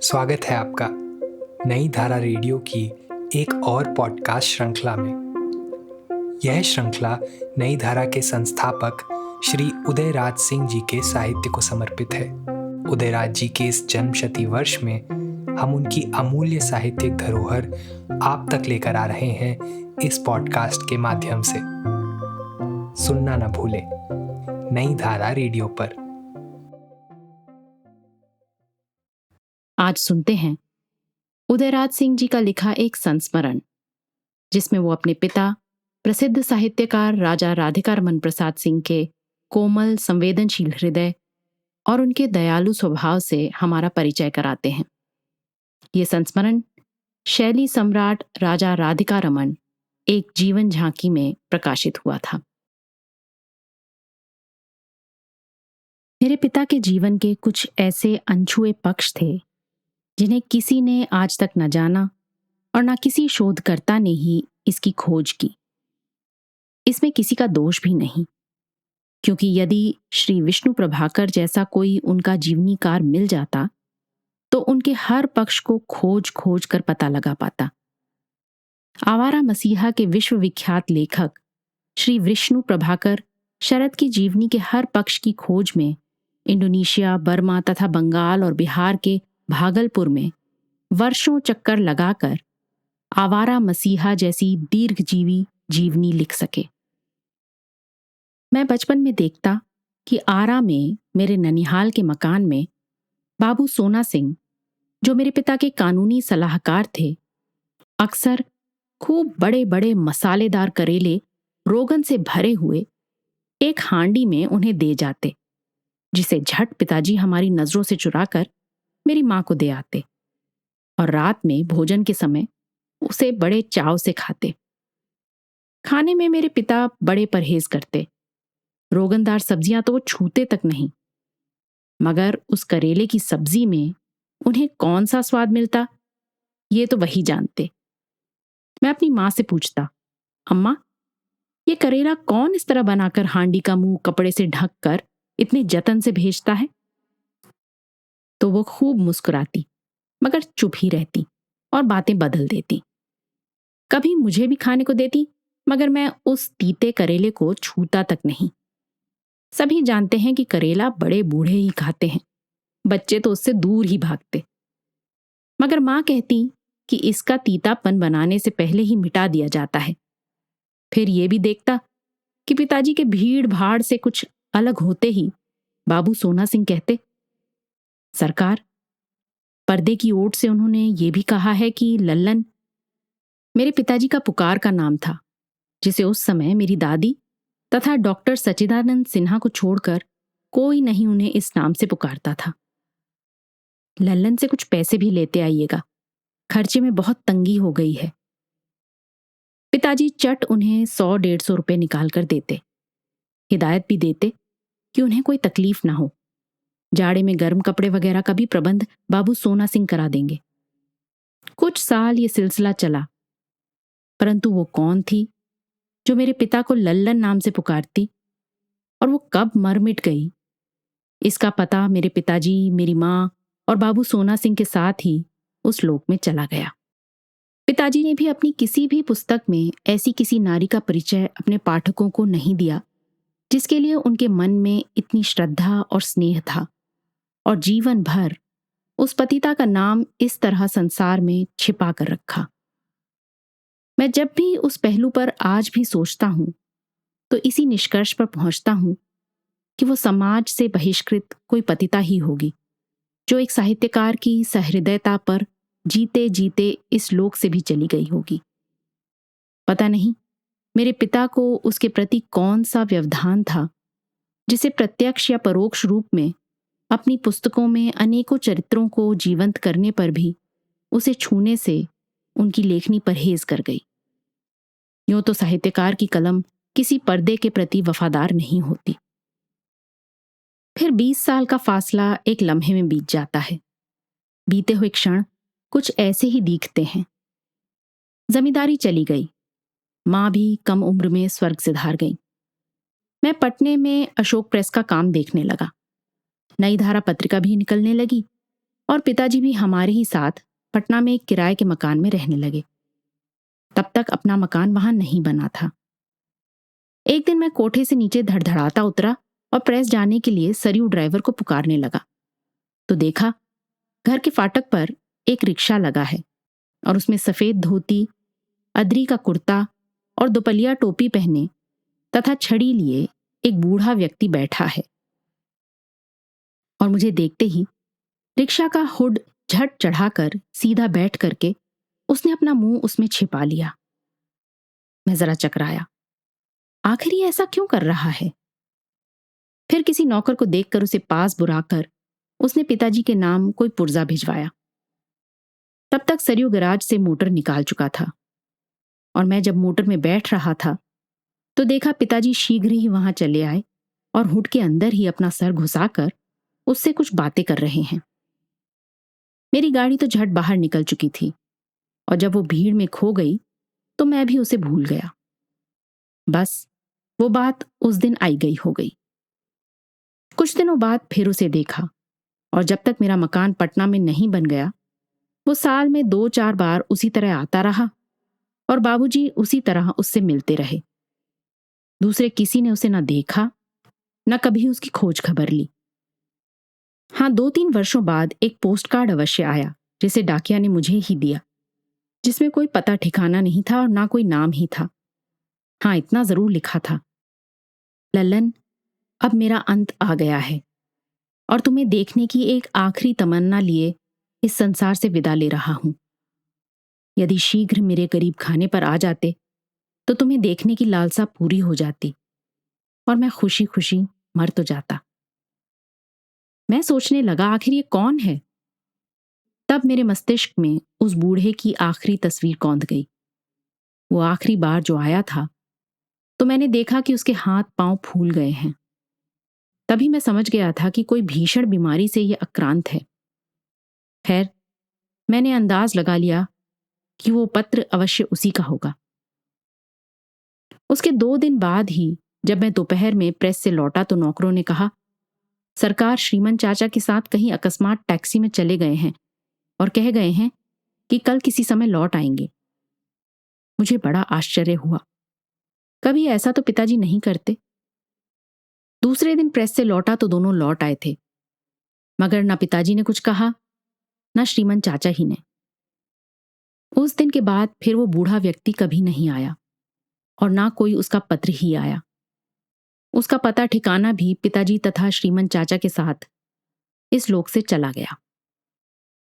स्वागत है आपका नई धारा रेडियो की एक और पॉडकास्ट श्रृंखला में। यह श्रृंखला नई धारा के संस्थापक श्री उदयराज सिंह जी के साहित्य को समर्पित है। उदयराज जी के इस जन्मशती वर्ष में हम उनकी अमूल्य साहित्यिक धरोहर आप तक लेकर आ रहे हैं इस पॉडकास्ट के माध्यम से। सुनना न भूलें, नई धारा रेडियो पर। आज सुनते हैं उदयराज सिंह जी का लिखा एक संस्मरण, जिसमें वो अपने पिता प्रसिद्ध साहित्यकार राजा राधिकारमन प्रसाद सिंह के कोमल संवेदनशील हृदय और उनके दयालु स्वभाव से हमारा परिचय कराते हैं। ये संस्मरण शैली सम्राट राजा राधिकारमन एक जीवन झांकी में प्रकाशित हुआ था। मेरे पिता के जीवन के कुछ ऐसे अनछुए पक्ष थे जिन्हें किसी ने आज तक न जाना और न किसी शोधकर्ता ने ही इसकी खोज की। इसमें किसी का दोष भी नहीं, क्योंकि यदि श्री विष्णु प्रभाकर जैसा कोई उनका जीवनीकार मिल जाता तो उनके हर पक्ष को खोज खोज कर पता लगा पाता। आवारा मसीहा के विश्वविख्यात लेखक श्री विष्णु प्रभाकर शरद की जीवनी के हर पक्ष की खोज में इंडोनेशिया, बर्मा तथा बंगाल और बिहार के भागलपुर में वर्षों चक्कर लगाकर आवारा मसीहा जैसी दीर्घजीवी जीवनी लिख सके। मैं बचपन में देखता कि आरा में मेरे ननिहाल के मकान में बाबू सोना सिंह, जो मेरे पिता के कानूनी सलाहकार थे, अक्सर खूब बड़े बड़े मसालेदार करेले रोगन से भरे हुए एक हांडी में उन्हें दे जाते, जिसे झट पिताजी हमारी नजरों से चुराकर मेरी मां को दे आते और रात में भोजन के समय उसे बड़े चाव से खाते। खाने में मेरे पिता बड़े परहेज करते। रोगनदार सब्जियां तो वो छूते तक नहीं, मगर उस करेले की सब्जी में उन्हें कौन सा स्वाद मिलता, ये तो वही जानते। मैं अपनी मां से पूछता, अम्मा, ये करेला कौन इस तरह बनाकर हांडी का मुंह कपड़े से ढक कर इतने जतन से भेजता है? तो वो खूब मुस्कुराती, मगर चुप ही रहती और बातें बदल देती। कभी मुझे भी खाने को देती, मगर मैं उस तीते करेले को छूता तक नहीं। सभी जानते हैं कि करेला बड़े बूढ़े ही खाते हैं, बच्चे तो उससे दूर ही भागते। मगर मां कहती कि इसका तीतापन बनाने से पहले ही मिटा दिया जाता है। फिर ये भी देखता कि पिताजी के भीड़ भाड़ से कुछ अलग होते ही बाबू सोना सिंह कहते, सरकार, पर्दे की ओट से उन्होंने ये भी कहा है कि लल्लन, मेरे पिताजी का पुकार का नाम था, जिसे उस समय मेरी दादी तथा डॉक्टर सच्चिदानंद सिन्हा को छोड़कर कोई नहीं उन्हें इस नाम से पुकारता था। लल्लन से कुछ पैसे भी लेते आइएगा, खर्चे में बहुत तंगी हो गई है। पिताजी चट उन्हें 100-150 रुपए निकाल कर देते। हिदायत भी देते कि उन्हें कोई तकलीफ ना हो। जाड़े में गर्म कपड़े वगैरह का भी प्रबंध बाबू सोना सिंह करा देंगे। कुछ साल ये सिलसिला चला, परंतु वो कौन थी जो मेरे पिता को लल्लन नाम से पुकारती, और वो कब मर मिट गई, इसका पता मेरे पिताजी, मेरी मां और बाबू सोना सिंह के साथ ही उस लोक में चला गया। पिताजी ने भी अपनी किसी भी पुस्तक में ऐसी किसी नारी का परिचय अपने पाठकों को नहीं दिया जिसके लिए उनके मन में इतनी श्रद्धा और स्नेह था, और जीवन भर उस पतिता का नाम इस तरह संसार में छिपा कर रखा। मैं जब भी उस पहलू पर आज भी सोचता हूं तो इसी निष्कर्ष पर पहुंचता हूं कि वो समाज से बहिष्कृत कोई पतिता ही होगी, जो एक साहित्यकार की सहृदयता पर जीते जीते इस लोक से भी चली गई होगी। पता नहीं मेरे पिता को उसके प्रति कौन सा व्यवधान था, जिसे प्रत्यक्ष या परोक्ष रूप में अपनी पुस्तकों में अनेकों चरित्रों को जीवंत करने पर भी उसे छूने से उनकी लेखनी परहेज कर गई। यूं तो साहित्यकार की कलम किसी पर्दे के प्रति वफादार नहीं होती। फिर 20 साल का फासला एक लम्हे में बीत जाता है। बीते हुए क्षण कुछ ऐसे ही दिखते हैं। जमींदारी चली गई, मां भी कम उम्र में स्वर्ग सिधार गई। मैं पटने में अशोक प्रेस का काम देखने लगा। नई धारा पत्रिका भी निकलने लगी। और पिताजी भी हमारे ही साथ पटना में एक किराए के मकान में रहने लगे। तब तक अपना मकान वहां नहीं बना था। एक दिन मैं कोठे से नीचे धड़धड़ाता उतरा और प्रेस जाने के लिए सरयू ड्राइवर को पुकारने लगा तो देखा घर के फाटक पर एक रिक्शा लगा है और उसमें सफेद धोती, अदरी का कुर्ता और दोपलिया टोपी पहने तथा छड़ी लिए एक बूढ़ा व्यक्ति बैठा है। और मुझे देखते ही रिक्शा का हुड झट चढ़ाकर सीधा बैठ करके उसने अपना मुंह उसमें छिपा लिया। मैं जरा चकराया, आखिर ये ऐसा क्यों कर रहा है? फिर किसी नौकर को देखकर उसे पास बुलाकर उसने पिताजी के नाम कोई पुर्जा भिजवाया। तब तक सरयू गैराज से मोटर निकाल चुका था और मैं जब मोटर में बैठ रहा था तो देखा पिताजी शीघ्र ही वहां चले आए और हुड के अंदर ही अपना सर घुसाकर उससे कुछ बातें कर रहे हैं। मेरी गाड़ी तो झट बाहर निकल चुकी थी और जब वो भीड़ में खो गई तो मैं भी उसे भूल गया। बस वो बात उस दिन आई गई हो गई। कुछ दिनों बाद फिर उसे देखा और जब तक मेरा मकान पटना में नहीं बन गया वो साल में 2-4 बार उसी तरह आता रहा और बाबूजी उसी तरह उससे मिलते रहे। दूसरे किसी ने उसे न देखा न कभी उसकी खोज खबर ली। हाँ, 2-3 वर्षों बाद एक पोस्ट कार्ड अवश्य आया जिसे डाकिया ने मुझे ही दिया, जिसमें कोई पता ठिकाना नहीं था और ना कोई नाम ही था। हाँ, इतना जरूर लिखा था, लल्लन, अब मेरा अंत आ गया है और तुम्हें देखने की एक आखिरी तमन्ना लिए इस संसार से विदा ले रहा हूं। यदि शीघ्र मेरे करीब खाने पर आ जाते तो तुम्हें देखने की लालसा पूरी हो जाती और मैं खुशी खुशी मर तो जाता। मैं सोचने लगा आखिर ये कौन है? तब मेरे मस्तिष्क में उस बूढ़े की आखिरी तस्वीर कौंध गई। वो आखिरी बार जो आया था तो मैंने देखा कि उसके हाथ पांव फूल गए हैं। तभी मैं समझ गया था कि कोई भीषण बीमारी से ये आक्रांत है। खैर, मैंने अंदाज लगा लिया कि वो पत्र अवश्य उसी का होगा। उसके 2 दिन बाद ही जब मैं दोपहर में प्रेस से लौटा तो नौकरों ने कहा, सरकार श्रीमन चाचा के साथ कहीं अकस्मात टैक्सी में चले गए हैं और कह गए हैं कि कल किसी समय लौट आएंगे। मुझे बड़ा आश्चर्य हुआ, कभी ऐसा तो पिताजी नहीं करते। दूसरे दिन प्रेस से लौटा तो दोनों लौट आए थे, मगर न पिताजी ने कुछ कहा न श्रीमन चाचा ही ने। उस दिन के बाद फिर वो बूढ़ा व्यक्ति कभी नहीं आया और ना कोई उसका पत्र ही आया। उसका पता ठिकाना भी पिताजी तथा श्रीमन चाचा के साथ इस लोक से चला गया।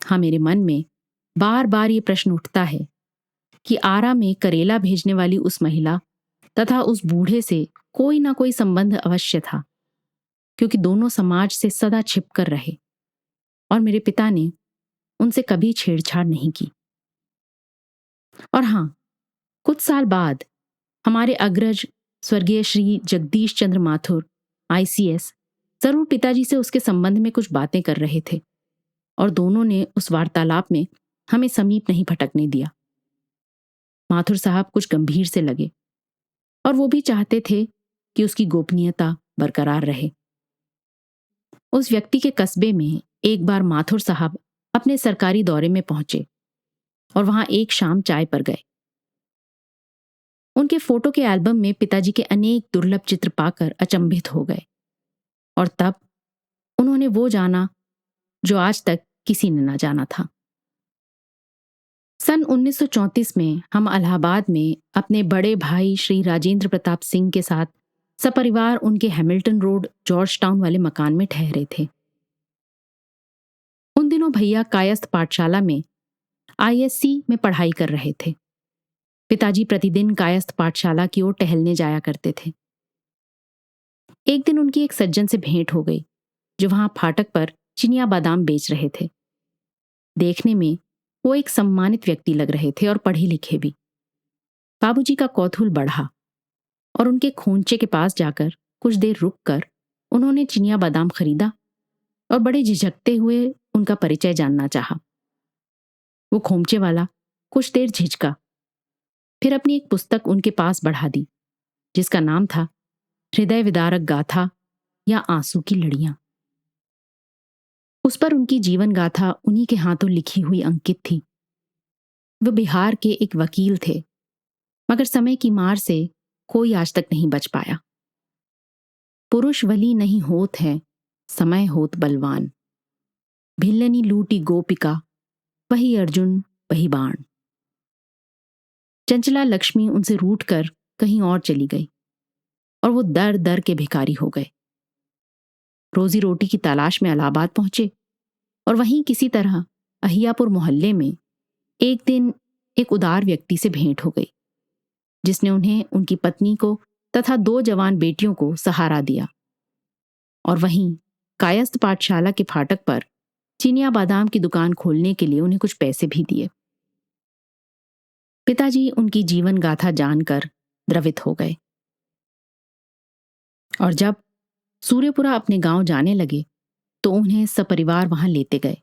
हाँ, मेरे मन में बार बार ये प्रश्न उठता है कि आरा में करेला भेजने वाली उस महिला तथा उस बूढ़े से कोई ना कोई संबंध अवश्य था, क्योंकि दोनों समाज से सदा छिपकर रहे और मेरे पिता ने उनसे कभी छेड़छाड़ नहीं की। और हाँ, कुछ साल बाद हमारे अग्रज स्वर्गीय श्री जगदीश चंद्र माथुर ICS जरूर पिताजी से उसके संबंध में कुछ बातें कर रहे थे और दोनों ने उस वार्तालाप में हमें समीप नहीं भटकने दिया। माथुर साहब कुछ गंभीर से लगे और वो भी चाहते थे कि उसकी गोपनीयता बरकरार रहे। उस व्यक्ति के कस्बे में एक बार माथुर साहब अपने सरकारी दौरे में पहुंचे और वहां एक शाम चाय पर गए। उनके फोटो के एल्बम में पिताजी के अनेक दुर्लभ चित्र पाकर अचंभित हो गए और तब उन्होंने वो जाना जो आज तक किसी ने ना जाना था। सन 1934 में हम इलाहाबाद में अपने बड़े भाई श्री राजेंद्र प्रताप सिंह के साथ सपरिवार उनके हैमिल्टन रोड जॉर्ज टाउन वाले मकान में ठहरे थे। उन दिनों भैया कायस्थ पाठशाला में ISC में पढ़ाई कर रहे थे। पिताजी प्रतिदिन कायस्थ पाठशाला की ओर टहलने जाया करते थे। एक दिन उनकी एक सज्जन से भेंट हो गई जो वहां फाटक पर चिनिया बादाम बेच रहे थे। देखने में वो एक सम्मानित व्यक्ति लग रहे थे और पढ़े लिखे भी। बाबूजी का कौतूहल बढ़ा और उनके खोंचे के पास जाकर कुछ देर रुककर उन्होंने चिनिया बादाम खरीदा और बड़े झिझकते हुए उनका परिचय जानना चाहा। वो खोमचे वाला कुछ देर झिझका, फिर अपनी एक पुस्तक उनके पास बढ़ा दी जिसका नाम था हृदय विदारक गाथा या आंसू की लड़ियां। उस पर उनकी जीवन गाथा उन्हीं के हाथों लिखी हुई अंकित थी। वे बिहार के एक वकील थे, मगर समय की मार से कोई आज तक नहीं बच पाया। पुरुष वली नहीं होत है, समय होत बलवान। भिल्लनी लूटी गोपिका, वही अर्जुन वही बाण। चंचला लक्ष्मी उनसे रूठकर कहीं और चली गई और वो दर दर के भिखारी हो गए। रोजी रोटी की तलाश में इलाहाबाद पहुंचे और वहीं किसी तरह अहियापुर मोहल्ले में एक दिन एक उदार व्यक्ति से भेंट हो गई, जिसने उन्हें उनकी पत्नी को तथा 2 जवान बेटियों को सहारा दिया और वहीं कायस्थ पाठशाला के फाटक पर चिनिया बादाम की दुकान खोलने के लिए उन्हें कुछ पैसे भी दिए। पिताजी उनकी जीवन गाथा जानकर द्रवित हो गए और जब सूर्यपुरा अपने गांव जाने लगे तो उन्हें सपरिवार वहां लेते गए।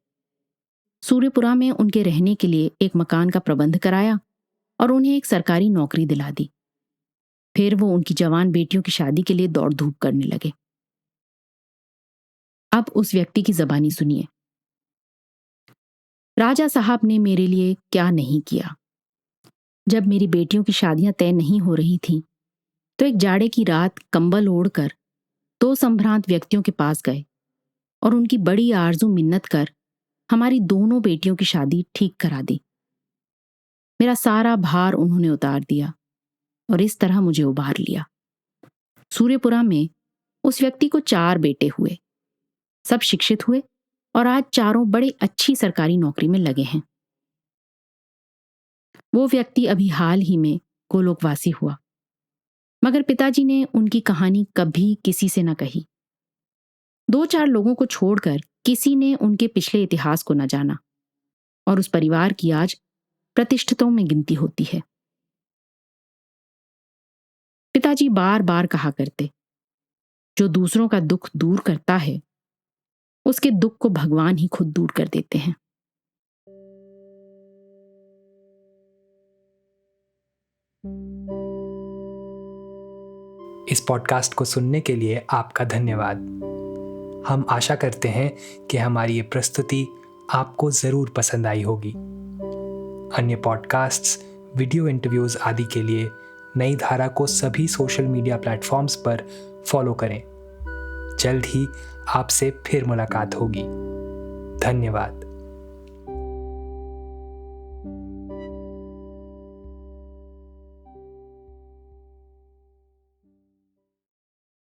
सूर्यपुरा में उनके रहने के लिए एक मकान का प्रबंध कराया और उन्हें एक सरकारी नौकरी दिला दी। फिर वो उनकी जवान बेटियों की शादी के लिए दौड़ धूप करने लगे। अब उस व्यक्ति की ज़बानी सुनिए। राजा साहब ने मेरे लिए क्या नहीं किया। जब मेरी बेटियों की शादियां तय नहीं हो रही थीं, तो एक जाड़े की रात कंबल ओढ़कर 2 संभ्रांत व्यक्तियों के पास गए और उनकी बड़ी आरजू मिन्नत कर हमारी दोनों बेटियों की शादी ठीक करा दी। मेरा सारा भार उन्होंने उतार दिया और इस तरह मुझे उबार लिया। सूर्यपुरा में उस व्यक्ति को 4 बेटे हुए, सब शिक्षित हुए और आज चारों बड़ी अच्छी सरकारी नौकरी में लगे हैं। वो व्यक्ति अभी हाल ही में गोलोकवासी हुआ, मगर पिताजी ने उनकी कहानी कभी किसी से न कही। 2-4 लोगों को छोड़कर किसी ने उनके पिछले इतिहास को न जाना और उस परिवार की आज प्रतिष्ठितों में गिनती होती है। पिताजी बार बार कहा करते, जो दूसरों का दुख दूर करता है, उसके दुख को भगवान ही खुद दूर कर देते हैं। इस पॉडकास्ट को सुनने के लिए आपका धन्यवाद। हम आशा करते हैं कि हमारी ये प्रस्तुति आपको ज़रूर पसंद आई होगी। अन्य पॉडकास्ट्स, वीडियो इंटरव्यूज़ आदि के लिए नई धारा को सभी सोशल मीडिया प्लेटफॉर्म्स पर फॉलो करें। जल्द ही आपसे फिर मुलाकात होगी। धन्यवाद।